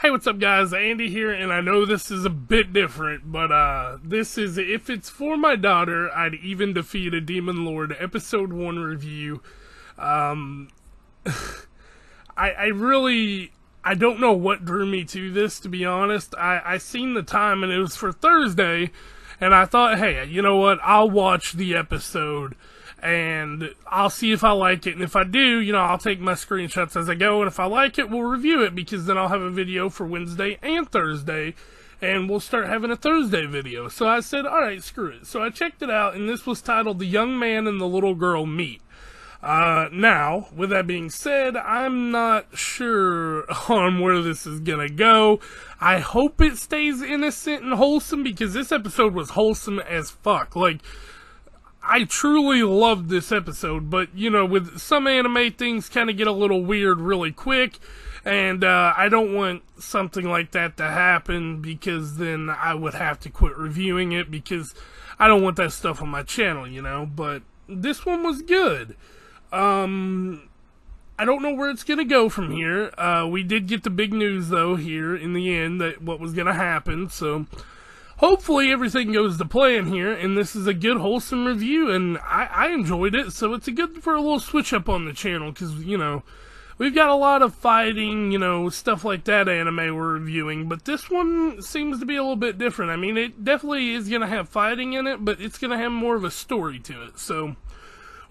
Hey, what's up guys, Andy here, and I know this is a bit different, but this is, if it's for my daughter, I'd even defeat a demon lord, episode 1 review. I don't know what drew me to this, to be honest. I seen the time, and it was for Thursday, and I thought, hey, you know what, I'll watch the episode, and I'll see if I like it, and if I do, you know, I'll take my screenshots as I go, and if I like it, we'll review it, because then I'll have a video for Wednesday and Thursday, and we'll start having a Thursday video. So I said, alright, screw it. So I checked it out, and this was titled The Young Man and the Little Girl Meet. Now, with that being said, I'm not sure on where this is gonna go. I hope it stays innocent and wholesome, because this episode was wholesome as fuck. Like, I truly loved this episode, but, you know, with some anime, things kind of get a little weird really quick, and I don't want something like that to happen, because then I would have to quit reviewing it, because I don't want that stuff on my channel, you know, but this one was good. I don't know where it's gonna go from here. We did get the big news, though, here in the end, that what was gonna happen, so hopefully everything goes to plan here, and this is a good, wholesome review, and I enjoyed it, so it's a good for a little switch up on the channel, because, you know, we've got a lot of fighting, you know, stuff like that anime we're reviewing, but this one seems to be a little bit different. I mean, it definitely is going to have fighting in it, but it's going to have more of a story to it. So,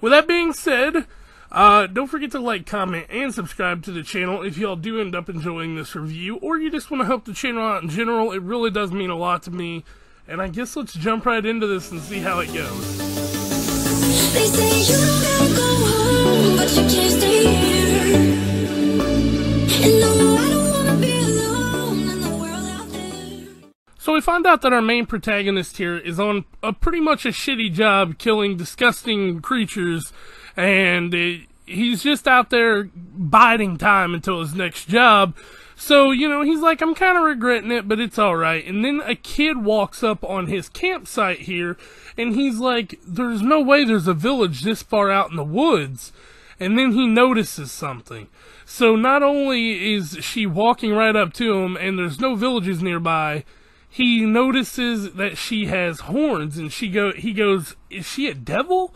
with that being said, don't forget to like, comment, and subscribe to the channel if y'all do end up enjoying this review, or you just want to help the channel out in general. It really does mean a lot to me, and I guess let's jump right into this and see how it goes. They say you don't gotta go home, but you can't stay here. And no, I don't wanna be alone in the world out there. So we find out that our main protagonist here is on pretty much a shitty job killing disgusting creatures, and he's just out there biding time until his next job. So, you know, he's like, I'm kind of regretting it, but it's alright. And then a kid walks up on his campsite here, and he's like, there's no way there's a village this far out in the woods. And then he notices something. So not only is she walking right up to him, and there's no villages nearby, he notices that she has horns, and he goes, is she a devil?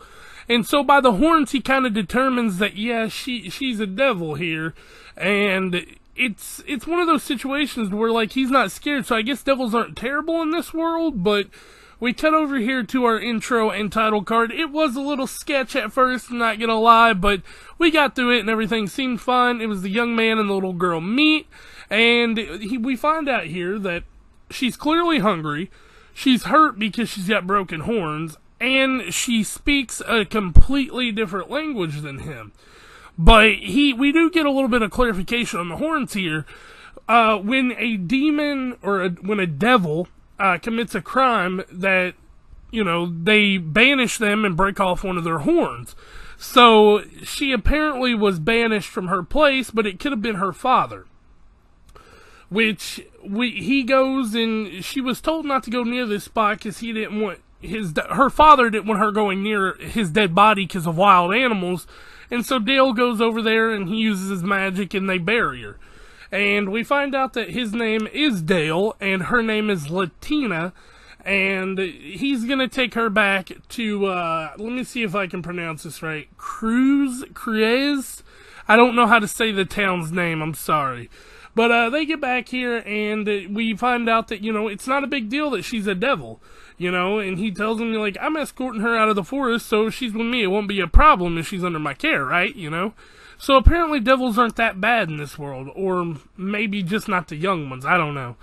And so by the horns, he kind of determines that, yeah, she's a devil here, and it's one of those situations where, like, he's not scared, so I guess devils aren't terrible in this world, but we cut over here to our intro and title card. It was a little sketch at first, I'm not gonna lie, but we got through it and everything seemed fine. It was the young man and the little girl meet, and we find out here that she's clearly hungry, she's hurt because she's got broken horns, and she speaks a completely different language than him. But we do get a little bit of clarification on the horns here. When a demon, or when a devil, commits a crime, that, you know, they banish them and break off one of their horns. So, she apparently was banished from her place, but it could have been her father. Which, he goes, and she was told not to go near this spot because he didn't want her father didn't want her going near his dead body because of wild animals, and so Dale goes over there and he uses his magic and they bury her. And we find out that his name is Dale and her name is Latina, and he's gonna take her back to, let me see if I can pronounce this right, Cruz? I don't know how to say the town's name, I'm sorry. But they get back here, and we find out that, you know, it's not a big deal that she's a devil, you know, and he tells him, like, I'm escorting her out of the forest, so if she's with me, it won't be a problem if she's under my care, right, you know? So apparently devils aren't that bad in this world, or maybe just not the young ones, I don't know.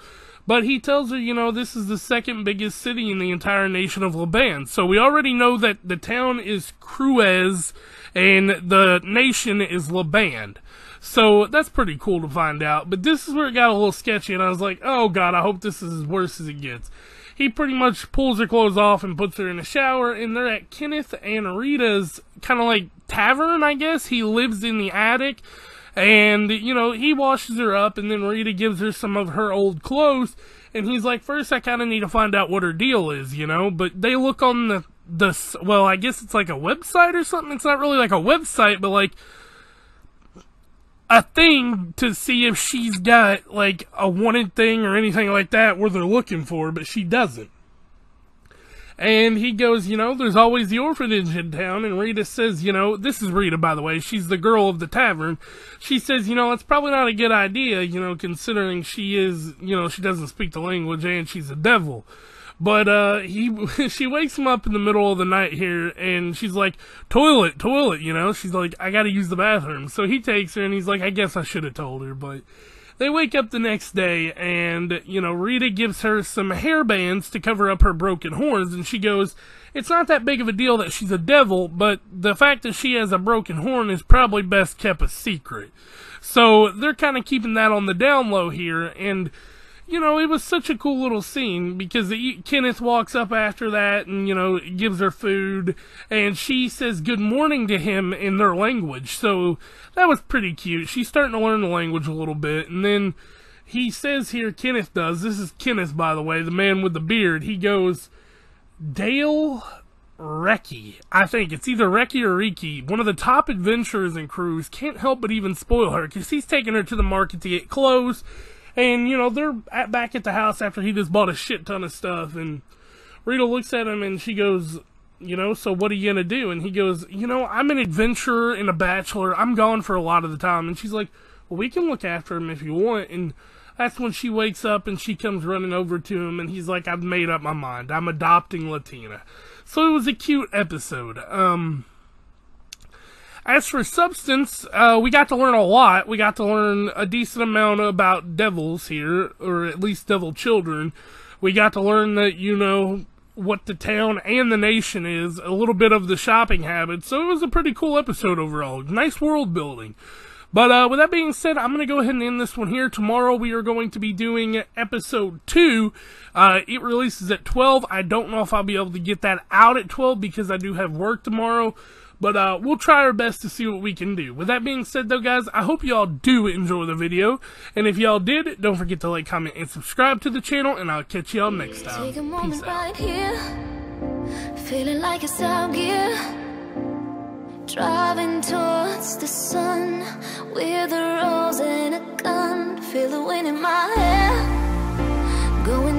But he tells her, you know, this is the second biggest city in the entire nation of Laband, so we already know that the town is Cruz, and the nation is Laband. So, that's pretty cool to find out, but this is where it got a little sketchy, and I was like, oh god, I hope this is as worse as it gets. He pretty much pulls her clothes off and puts her in a shower, and they're at Kenneth and Rita's kind of like tavern, I guess. He lives in the attic, and, you know, he washes her up, and then Rita gives her some of her old clothes, and he's like, first I kind of need to find out what her deal is, you know, but they look on well, I guess it's like a website or something. It's not really like a website, but like, a thing to see if she's got, like, a wanted thing or anything like that where they're looking for her, but she doesn't. And he goes, you know, there's always the orphanage in town, and Rita says, you know, this is Rita, by the way, she's the girl of the tavern. She says, you know, it's probably not a good idea, you know, considering she is, you know, she doesn't speak the language and she's a devil. But, she wakes him up in the middle of the night here, and she's like, toilet, you know? She's like, I gotta use the bathroom. So he takes her, and he's like, I guess I should have told her, but they wake up the next day, and, you know, Rita gives her some hair bands to cover up her broken horns, and she goes, it's not that big of a deal that she's a devil, but the fact that she has a broken horn is probably best kept a secret. So they're kind of keeping that on the down low here, and you know, it was such a cool little scene because Kenneth walks up after that and, you know, gives her food, and she says good morning to him in their language. So that was pretty cute. She's starting to learn the language a little bit, and then he says here, Kenneth does, this is Kenneth, by the way, the man with the beard, he goes, Dale Recce. I think it's either Recce or Riki, one of the top adventurers and crews, can't help but even spoil her because he's taking her to the market to get clothes. And, you know, they're back at the house after he just bought a shit ton of stuff. And Rita looks at him and she goes, you know, so what are you going to do? And he goes, you know, I'm an adventurer and a bachelor. I'm gone for a lot of the time. And she's like, well, we can look after him if you want. And that's when she wakes up and she comes running over to him. And he's like, I've made up my mind. I'm adopting Latina. So it was a cute episode. As for substance, we got to learn a lot. We got to learn a decent amount about devils here, or at least devil children. We got to learn that, you know, what the town and the nation is, a little bit of the shopping habits. So it was a pretty cool episode overall. Nice world building. But with that being said, I'm going to go ahead and end this one here. Tomorrow we are going to be doing episode 2. It releases at 12. I don't know if I'll be able to get that out at 12 because I do have work tomorrow. But we'll try our best to see what we can do. With that being said, though, guys, I hope y'all do enjoy the video. And if y'all did, don't forget to like, comment, and subscribe to the channel. And I'll catch y'all next time. Take a moment Peace out. right here, feeling like it's out gear, driving towards the sun with a rose and a gun. Feel the wind in my hair, going